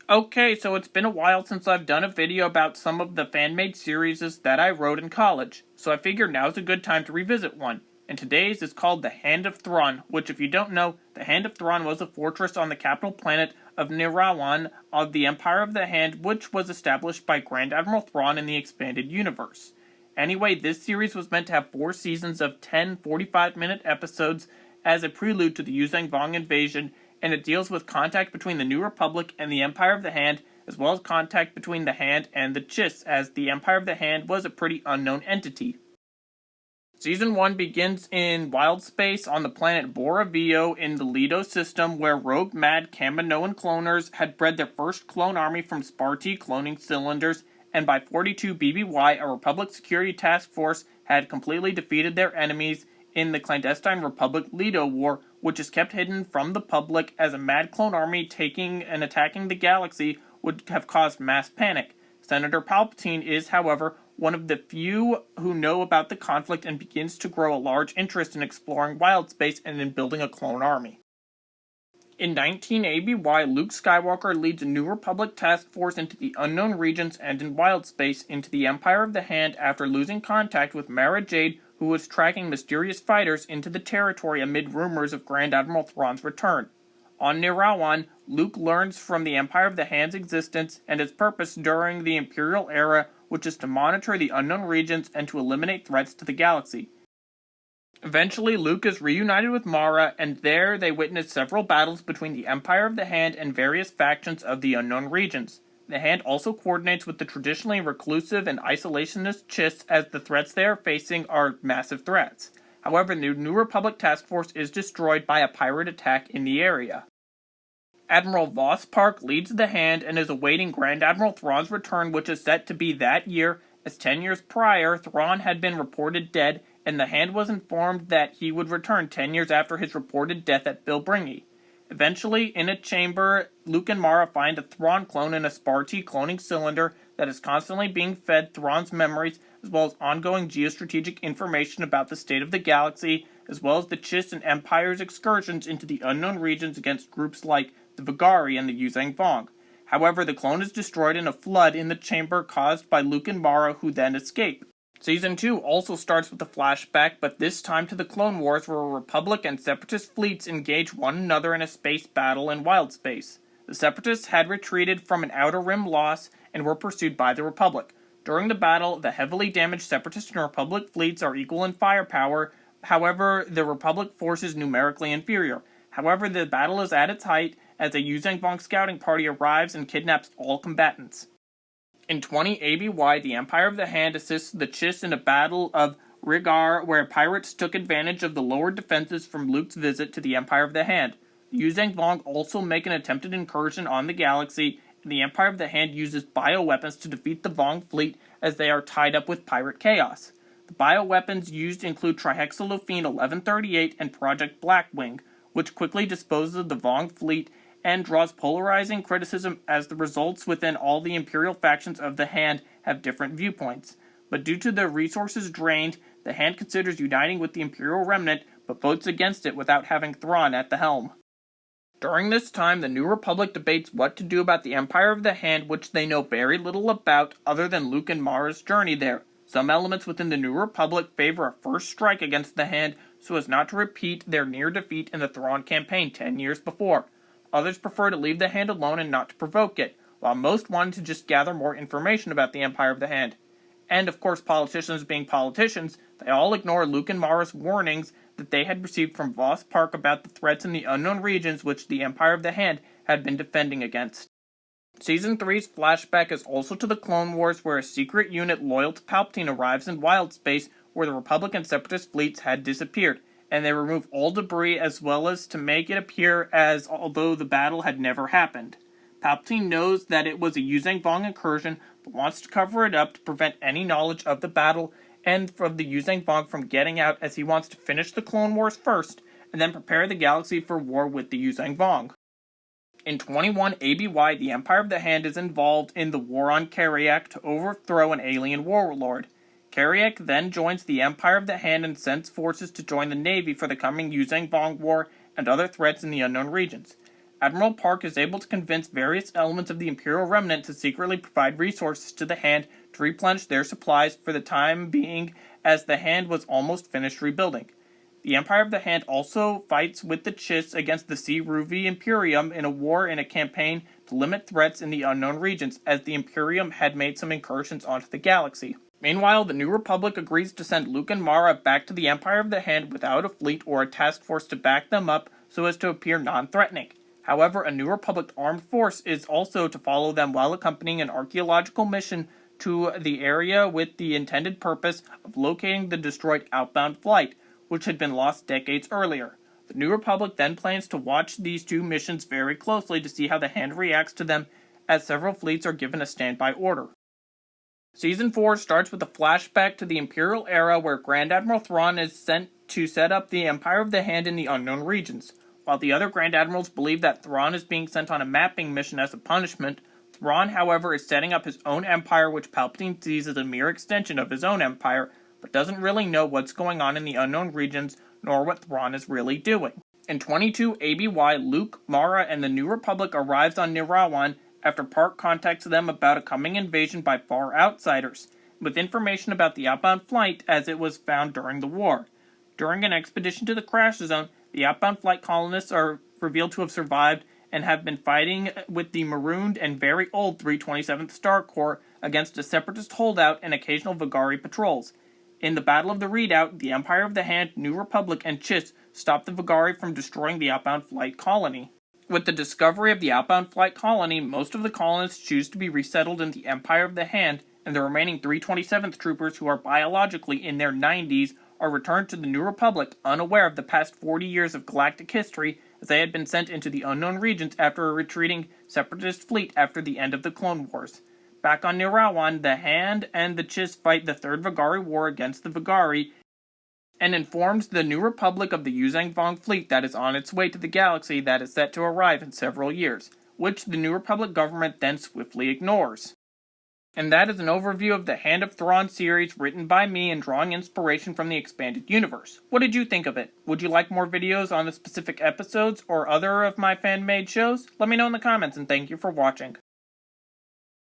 Okay, so it's been a while since I've done a video about some of the fan-made series that I wrote in college, so I figured now's a good time to revisit one. And today's is called the Hand of Thrawn, which if you don't know, the Hand of Thrawn was a fortress on the capital planet of Nirawan of the Empire of the Hand, which was established by Grand Admiral Thrawn in the expanded universe. Anyway, this series was meant to have 4 seasons of 10 45-minute episodes as a prelude to the Yuzhang Vong invasion, and it deals with contact between the New Republic and the Empire of the Hand, as well as contact between the Hand and the Chiss, as the Empire of the Hand was a pretty unknown entity. Season 1 begins in wild space on the planet Boravio in the Leto system, where rogue mad Kaminoan cloners had bred their first clone army from Sparti cloning cylinders, and by 42 BBY, a Republic security task force had completely defeated their enemies in the clandestine Republic Leto War, which is kept hidden from the public as a mad clone army taking and attacking the galaxy would have caused mass panic. Senator Palpatine is, however, one of the few who know about the conflict and begins to grow a large interest in exploring wild space and in building a clone army. In 19 ABY, Luke Skywalker leads a New Republic task force into the unknown regions and in wild space into the Empire of the Hand after losing contact with Mara Jade, who was tracking mysterious fighters into the territory amid rumors of Grand Admiral Thrawn's return. On Nirawan, Luke learns from the Empire of the Hand's existence and its purpose during the Imperial era, which is to monitor the unknown regions and to eliminate threats to the galaxy. Eventually, Luke is reunited with Mara, and there they witness several battles between the Empire of the Hand and various factions of the unknown regions. The Hand also coordinates with the traditionally reclusive and isolationist Chiss, as the threats they are facing are massive threats. However, the New Republic task force is destroyed by a pirate attack in the area. Admiral Voss Park leads the Hand and is awaiting Grand Admiral Thrawn's return, which is set to be that year, as 10 years prior, Thrawn had been reported dead, and the Hand was informed that he would return 10 years after his reported death at Bilbringi. Eventually, in a chamber, Luke and Mara find a Thrawn clone in a Sparti cloning cylinder that is constantly being fed Thrawn's memories, as well as ongoing geostrategic information about the state of the galaxy, as well as the Chiss and Empire's excursions into the unknown regions against groups like the Vigari and the Yuzhang Vong. However, the clone is destroyed in a flood in the chamber caused by Luke and Mara, who then escape. Season 2 also starts with a flashback, but this time to the Clone Wars, where Republic and Separatist fleets engage one another in a space battle in wild space. The Separatists had retreated from an Outer Rim loss and were pursued by the Republic. During the battle, the heavily damaged Separatist and Republic fleets are equal in firepower, however, the Republic force is numerically inferior. However, the battle is at its height as a Yuzhang Vong scouting party arrives and kidnaps all combatants. In 20 ABY, the Empire of the Hand assists the Chiss in a battle of Rigar, where pirates took advantage of the lowered defenses from Luke's visit to the Empire of the Hand. The Yuzhang Vong also make an attempted incursion on the galaxy, and the Empire of the Hand uses bioweapons to defeat the Vong fleet as they are tied up with pirate chaos. The bioweapons used include Trihexylophene 1138 and Project Blackwing, which quickly disposes of the Vong fleet and draws polarizing criticism as the results within all the Imperial factions of the Hand have different viewpoints. But due to the resources drained, the Hand considers uniting with the Imperial Remnant, but votes against it without having Thrawn at the helm. During this time, the New Republic debates what to do about the Empire of the Hand, which they know very little about other than Luke and Mara's journey there. Some elements within the New Republic favor a first strike against the Hand so as not to repeat their near defeat in the Thrawn campaign 10 years before. Others prefer to leave the Hand alone and not to provoke it, while most wanted to just gather more information about the Empire of the Hand. And of course, politicians being politicians, they all ignore Luke and Mara's warnings that they had received from Voss Park about the threats in the unknown regions which the Empire of the Hand had been defending against. Season 3's flashback is also to the Clone Wars, where a secret unit loyal to Palpatine arrives in wild space where the Republic and Separatist fleets had disappeared, and they remove all debris as well as to make it appear as although the battle had never happened. Palpatine knows that it was a Yuzhang Vong incursion, but wants to cover it up to prevent any knowledge of the battle and from the Yuzhang Vong from getting out, as he wants to finish the Clone Wars first, and then prepare the galaxy for war with the Yuzhang Vong. In 21 ABY, the Empire of the Hand is involved in the war on Kariak to overthrow an alien warlord. Kariak then joins the Empire of the Hand and sends forces to join the Navy for the coming Yuzhang Vong War and other threats in the unknown regions. Admiral Park is able to convince various elements of the Imperial Remnant to secretly provide resources to the Hand to replenish their supplies for the time being, as the Hand was almost finished rebuilding. The Empire of the Hand also fights with the Chiss against the Sea-Ruvi Imperium in a war in a campaign to limit threats in the unknown regions, as the Imperium had made some incursions onto the galaxy. Meanwhile, the New Republic agrees to send Luke and Mara back to the Empire of the Hand without a fleet or a task force to back them up so as to appear non-threatening. However, a New Republic armed force is also to follow them while accompanying an archaeological mission to the area with the intended purpose of locating the destroyed outbound flight, which had been lost decades earlier. The New Republic then plans to watch these two missions very closely to see how the Hand reacts to them, as several fleets are given a standby order. Season 4 starts with a flashback to the Imperial era where Grand Admiral Thrawn is sent to set up the Empire of the Hand in the unknown regions. While the other Grand Admirals believe that Thrawn is being sent on a mapping mission as a punishment, Thrawn, however, is setting up his own empire which Palpatine sees as a mere extension of his own empire, but doesn't really know what's going on in the unknown regions, nor what Thrawn is really doing. In 22 ABY, Luke, Mara, and the New Republic arrives on Nirawan after Park contacts them about a coming invasion by far outsiders, with information about the outbound flight as it was found during the war. During an expedition to the crash zone, the outbound flight colonists are revealed to have survived and have been fighting with the marooned and very old 327th Star Corps against a separatist holdout and occasional Vagari patrols. In the Battle of the Redoubt, the Empire of the Hand, New Republic, and Chiss stopped the Vagari from destroying the outbound flight colony. With the discovery of the outbound flight colony, most of the colonists choose to be resettled in the Empire of the Hand, and the remaining 327th troopers who are biologically in their 90s are returned to the New Republic unaware of the past 40 years of galactic history, as they had been sent into the unknown regions after a retreating separatist fleet after the end of the Clone Wars. Back on Nirawan, the Hand and the Chiss fight the Third Vagari War against the Vagari, and informs the New Republic of the Yuzang Vong fleet that is on its way to the galaxy that is set to arrive in several years, which the New Republic government then swiftly ignores. And that is an overview of the Hand of Thrawn series written by me and drawing inspiration from the expanded universe. What did you think of it? Would you like more videos on the specific episodes or other of my fan-made shows? Let me know in the comments, and thank you for watching.